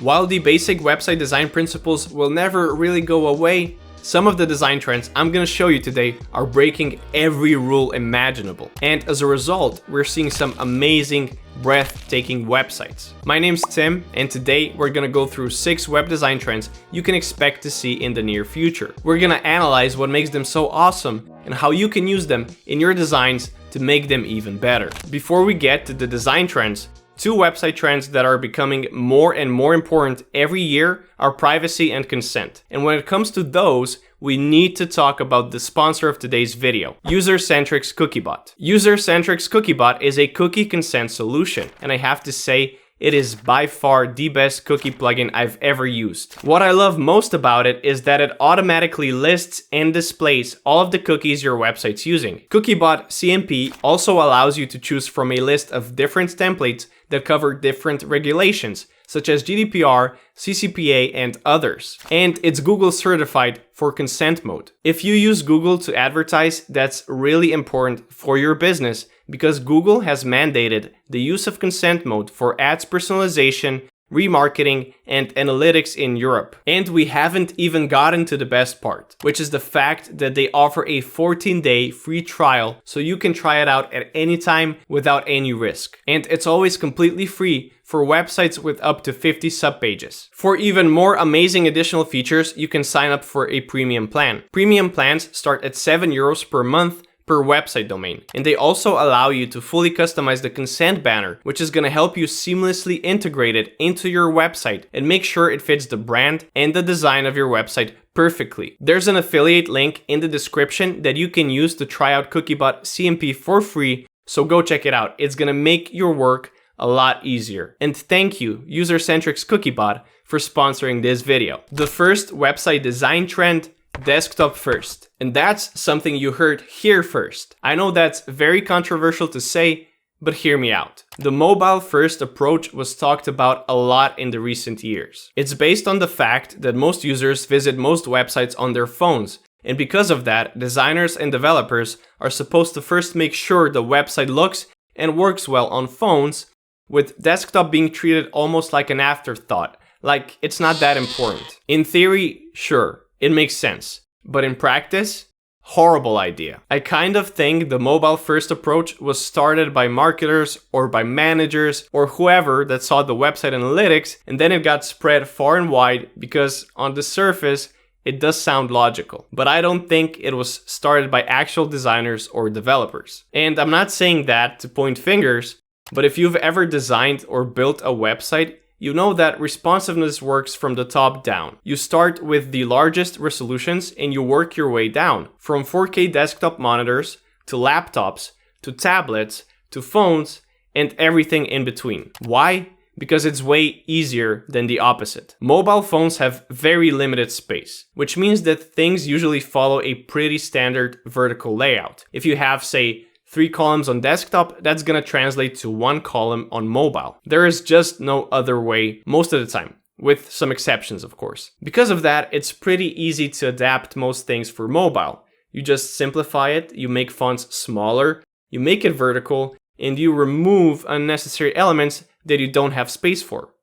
While the basic website design principles will never really go away, some of the design trends I'm gonna show you today are breaking every rule imaginable. And as a result, we're seeing some amazing, breathtaking websites. My name's Tim, and today we're gonna go through 6 web design trends you can expect to see in the near future. We're gonna analyze what makes them so awesome and how you can use them in your designs to make them even better. Before we get to the design trends, 2 website trends that are becoming more and more important every year are privacy and consent. And when it comes to those, we need to talk about the sponsor of today's video, User-Centric's CookieBot. User-Centric's CookieBot is a cookie consent solution, and I have to say, it is by far the best cookie plugin I've ever used. What I love most about it is that it automatically lists and displays all of the cookies your website's using. CookieBot CMP also allows you to choose from a list of different templates that cover different regulations, such as GDPR, CCPA, and others. And it's Google certified for consent mode. If you use Google to advertise, that's really important for your business because Google has mandated the use of consent mode for ads personalization, remarketing, and analytics in Europe. And we haven't even gotten to the best part, which is the fact that they offer a 14-day free trial so you can try it out at any time without any risk. And it's always completely free for websites with up to 50 subpages. For even more amazing additional features, you can sign up for a premium plan. Premium plans start at €7 per month per website domain. And they also allow you to fully customize the consent banner, which is going to help you seamlessly integrate it into your website and make sure it fits the brand and the design of your website perfectly. There's an affiliate link in the description that you can use to try out CookieBot CMP for free, so go check it out. It's going to make your work a lot easier. And thank you, User-Centric's CookieBot, for sponsoring this video. The first website design trend: desktop first. And that's something you heard here first. I know that's very controversial to say, but hear me out. The mobile first approach was talked about a lot in the recent years. It's based on the fact that most users visit most websites on their phones. And because of that, designers and developers are supposed to first make sure the website looks and works well on phones, with desktop being treated almost like an afterthought, like it's not that important. In theory, sure, it makes sense. But in practice, horrible idea. I kind of think the mobile first approach was started by marketers or by managers or whoever that saw the website analytics, and then it got spread far and wide because on the surface, it does sound logical. But I don't think it was started by actual designers or developers. And I'm not saying that to point fingers, but if you've ever designed or built a website, you know that responsiveness works from the top down. You start with the largest resolutions and you work your way down, from 4K desktop monitors, to laptops, to tablets, to phones, and everything in between. Why? Because it's way easier than the opposite. Mobile phones have very limited space, which means that things usually follow a pretty standard vertical layout. If you have, say, 3 columns on desktop, that's gonna translate to 1 column on mobile. There is just no other way most of the time, with some exceptions of course. Because of that, it's pretty easy to adapt most things for mobile. You just simplify it, you make fonts smaller, you make it vertical, and you remove unnecessary elements that you don't have space for.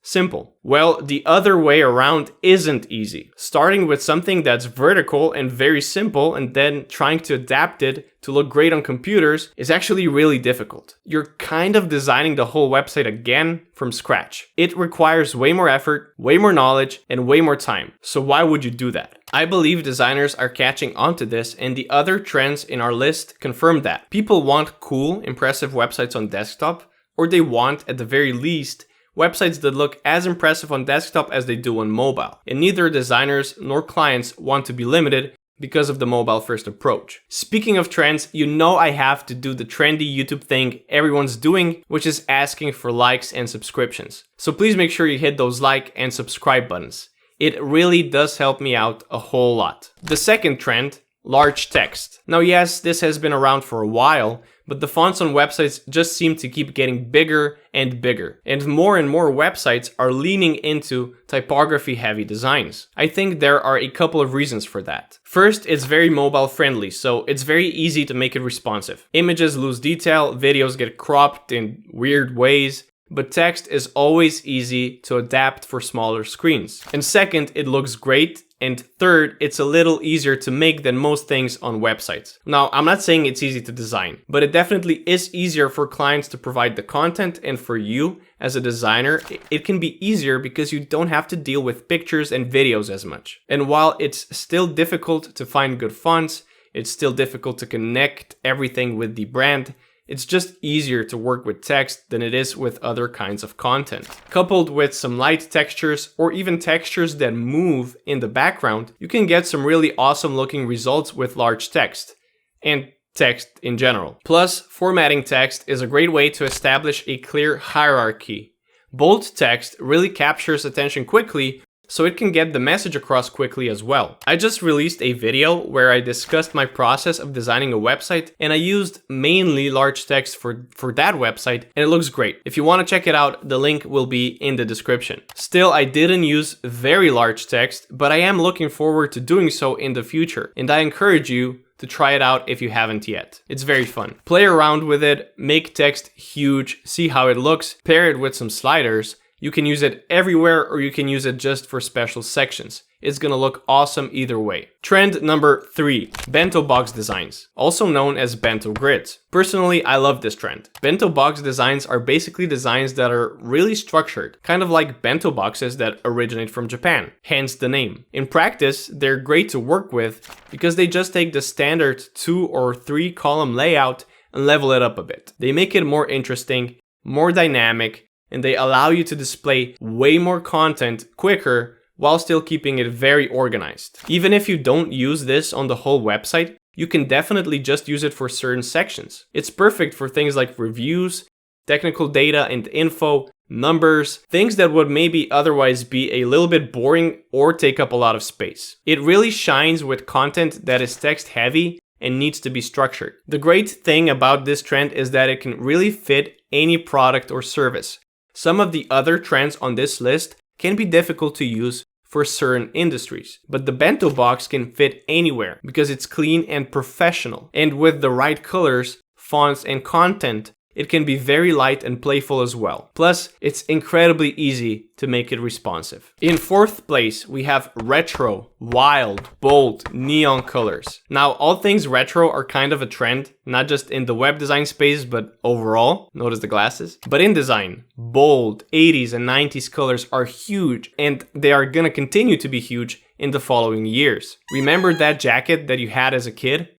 Simple. Well, the other way around isn't easy. Starting with something that's vertical and very simple and then trying to adapt it to look great on computers is actually really difficult. You're kind of designing the whole website again from scratch. It requires way more effort, way more knowledge, and way more time. So why would you do that? I believe designers are catching on to this, and the other trends in our list confirm that. People want cool, impressive websites on desktop, or they want, at the very least, websites that look as impressive on desktop as they do on mobile. And neither designers nor clients want to be limited because of the mobile first approach. Speaking of trends, you know I have to do the trendy YouTube thing everyone's doing, which is asking for likes and subscriptions. So please make sure you hit those like and subscribe buttons. It really does help me out a whole lot. The second trend, large text. Now yes, this has been around for a while, but the fonts on websites just seem to keep getting bigger and bigger. And more websites are leaning into typography-heavy designs. I think there are a couple of reasons for that. First, it's very mobile friendly, so it's very easy to make it responsive. Images lose detail, videos get cropped in weird ways, but text is always easy to adapt for smaller screens. And second, it looks great. And third, it's a little easier to make than most things on websites. Now, I'm not saying it's easy to design, but it definitely is easier for clients to provide the content, and for you as a designer, it can be easier because you don't have to deal with pictures and videos as much. And while it's still difficult to find good fonts, it's still difficult to connect everything with the brand, it's just easier to work with text than it is with other kinds of content. Coupled with some light textures or even textures that move in the background, you can get some really awesome looking results with large text and text in general. Plus, formatting text is a great way to establish a clear hierarchy. Bold text really captures attention quickly, so it can get the message across quickly as well. I just released a video where I discussed my process of designing a website, and I used mainly large text for that website, and it looks great. If you want to check it out, the link will be in the description. Still, I didn't use very large text, but I am looking forward to doing so in the future, and I encourage you to try it out if you haven't yet. It's very fun. Play around with it, make text huge, see how it looks, pair it with some sliders. You can use it everywhere, or you can use it just for special sections. It's gonna look awesome either way. Trend number 3, bento box designs, also known as bento grids. Personally, I love this trend. Bento box designs are basically designs that are really structured, kind of like bento boxes that originate from Japan, hence the name. In practice, they're great to work with because they just take the standard 2 or 3 column layout and level it up a bit. They make it more interesting, more dynamic, and they allow you to display way more content quicker while still keeping it very organized. Even if you don't use this on the whole website, you can definitely just use it for certain sections. It's perfect for things like reviews, technical data and info, numbers, things that would maybe otherwise be a little bit boring or take up a lot of space. It really shines with content that is text heavy and needs to be structured. The great thing about this trend is that it can really fit any product or service. Some of the other trends on this list can be difficult to use for certain industries, but the bento box can fit anywhere because it's clean and professional. And with the right colors, fonts, and content, it can be very light and playful as well. Plus, it's incredibly easy to make it responsive. In 4th place, we have retro, wild, bold, neon colors. Now, all things retro are kind of a trend, not just in the web design space, but overall. Notice the glasses. But in design, bold, 80s and 90s colors are huge, and they are gonna continue to be huge in the following years. Remember that jacket that you had as a kid?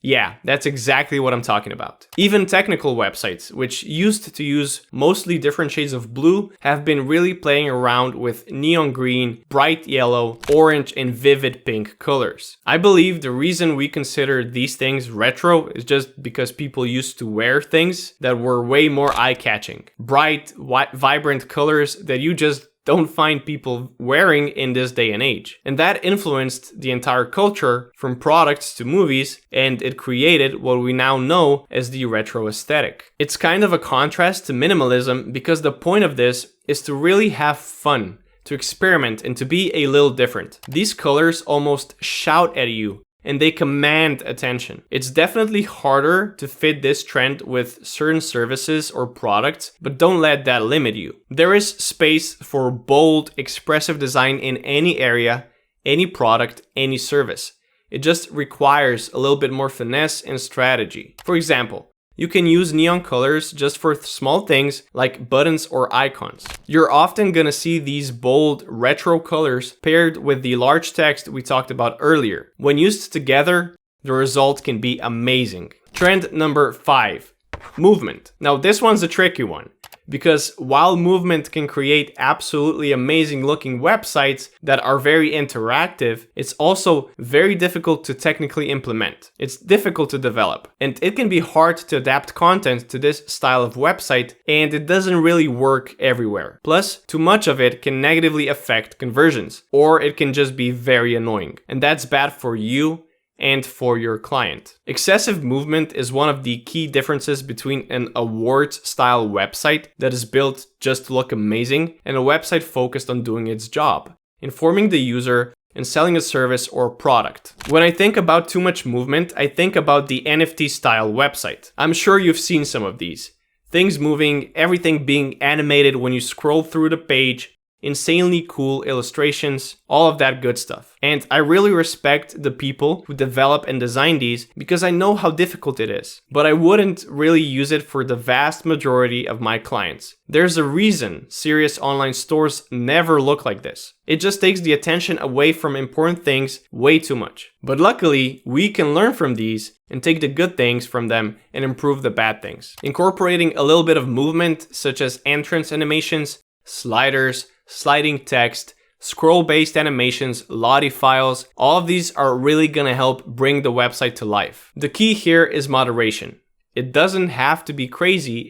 Yeah, that's exactly what I'm talking about. Even technical websites, which used to use mostly different shades of blue, have been really playing around with neon green, bright yellow, orange, and vivid pink colors. I believe the reason we consider these things retro is just because people used to wear things that were way more eye-catching. Bright, vibrant colors that you just don't find people wearing in this day and age. And that influenced the entire culture from products to movies, and it created what we now know as the retro aesthetic. It's kind of a contrast to minimalism because the point of this is to really have fun, to experiment, and to be a little different. These colors almost shout at you, and they command attention. It's definitely harder to fit this trend with certain services or products, but don't let that limit you. There is space for bold, expressive design in any area, any product, any service. It just requires a little bit more finesse and strategy. For example, you can use neon colors just for small things like buttons or icons. You're often gonna see these bold retro colors paired with the large text we talked about earlier. When used together, the result can be amazing. Trend number 5, movement. Now this one's a tricky one, because while movement can create absolutely amazing looking websites that are very interactive, it's also very difficult to technically implement. It's difficult to develop, and it can be hard to adapt content to this style of website, and it doesn't really work everywhere. Plus, too much of it can negatively affect conversions, or it can just be very annoying, and that's bad for you and for your client. Excessive movement is one of the key differences between an awards-style website that is built just to look amazing and a website focused on doing its job, informing the user and selling a service or product. When I think about too much movement, I think about the NFT-style website. I'm sure you've seen some of these. things moving, everything being animated when you scroll through the page, insanely cool illustrations, all of that good stuff. And I really respect the people who develop and design these because I know how difficult it is. But I wouldn't really use it for the vast majority of my clients. There's a reason serious online stores never look like this. It just takes the attention away from important things way too much. But luckily, we can learn from these and take the good things from them and improve the bad things. Incorporating a little bit of movement, such as entrance animations, sliders, sliding text, scroll-based animations, Lottie files, all of these are really gonna help bring the website to life. The key here is moderation. It doesn't have to be crazy,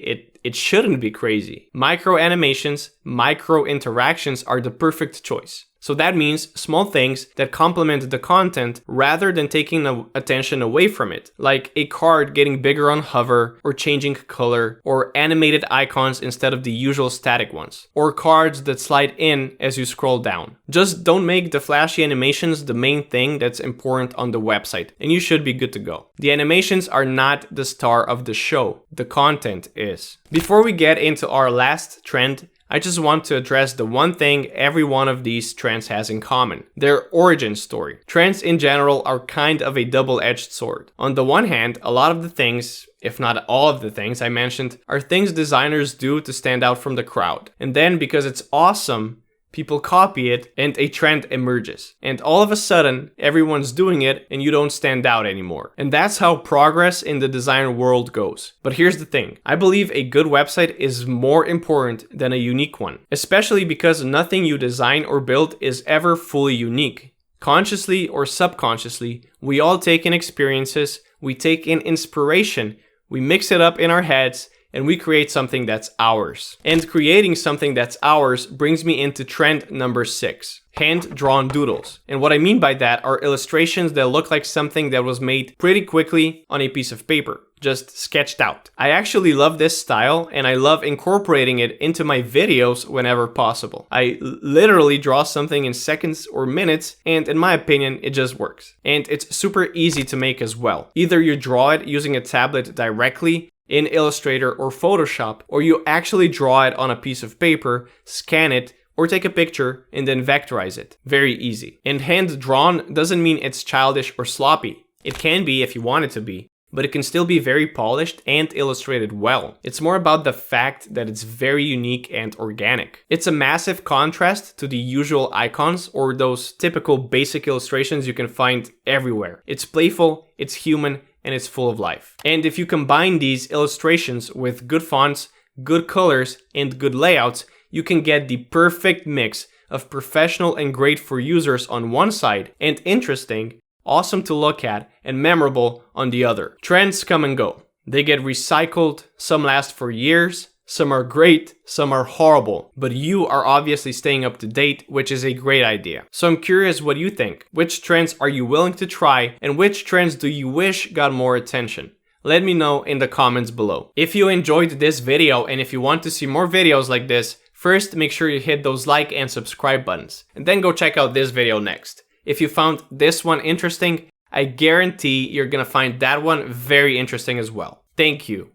it shouldn't be crazy. Micro animations, micro interactions are the perfect choice. So that means small things that complement the content rather than taking the attention away from it, like a card getting bigger on hover, or changing color, or animated icons instead of the usual static ones, or cards that slide in as you scroll down. Just don't make the flashy animations the main thing that's important on the website, and you should be good to go. The animations are not the star of the show, the content is. Before we get into our last trend, I just want to address the one thing every one of these trends has in common: their origin story. Trends in general are kind of a double-edged sword. On the one hand, a lot of the things, if not all of the things I mentioned, are things designers do to stand out from the crowd. And then because it's awesome, people copy it and a trend emerges. And all of a sudden, everyone's doing it and you don't stand out anymore. And that's how progress in the design world goes. But here's the thing. I believe a good website is more important than a unique one, especially because nothing you design or build is ever fully unique. Consciously or subconsciously, we all take in experiences, we take in inspiration, we mix it up in our heads, and we create something that's ours. And creating something that's ours brings me into trend number 6. Hand-drawn doodles. And what I mean by that are illustrations that look like something that was made pretty quickly on a piece of paper, just sketched out. I actually love this style and I love incorporating it into my videos whenever possible. I literally draw something in seconds or minutes, and in my opinion, it just works. And it's super easy to make as well. Either you draw it using a tablet directly in Illustrator or Photoshop, or you actually draw it on a piece of paper, scan it, or take a picture and then vectorize it. Very easy. And hand-drawn doesn't mean it's childish or sloppy. It can be if you want it to be, but it can still be very polished and illustrated well. It's more about the fact that it's very unique and organic. It's a massive contrast to the usual icons or those typical basic illustrations you can find everywhere. It's playful, it's human, and it's full of life. And if you combine these illustrations with good fonts, good colors, and good layouts, you can get the perfect mix of professional and great for users on one side, and interesting, awesome to look at, and memorable on the other. Trends come and go. They get recycled, some last for years, some are great, some are horrible, but you are obviously staying up to date, which is a great idea. So I'm curious what you think. Which trends are you willing to try, and which trends do you wish got more attention? Let me know in the comments below. If you enjoyed this video and if you want to see more videos like this, first make sure you hit those like and subscribe buttons, and then go check out this video next. If you found this one interesting, I guarantee you're gonna find that one very interesting as well. Thank you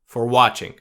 for watching.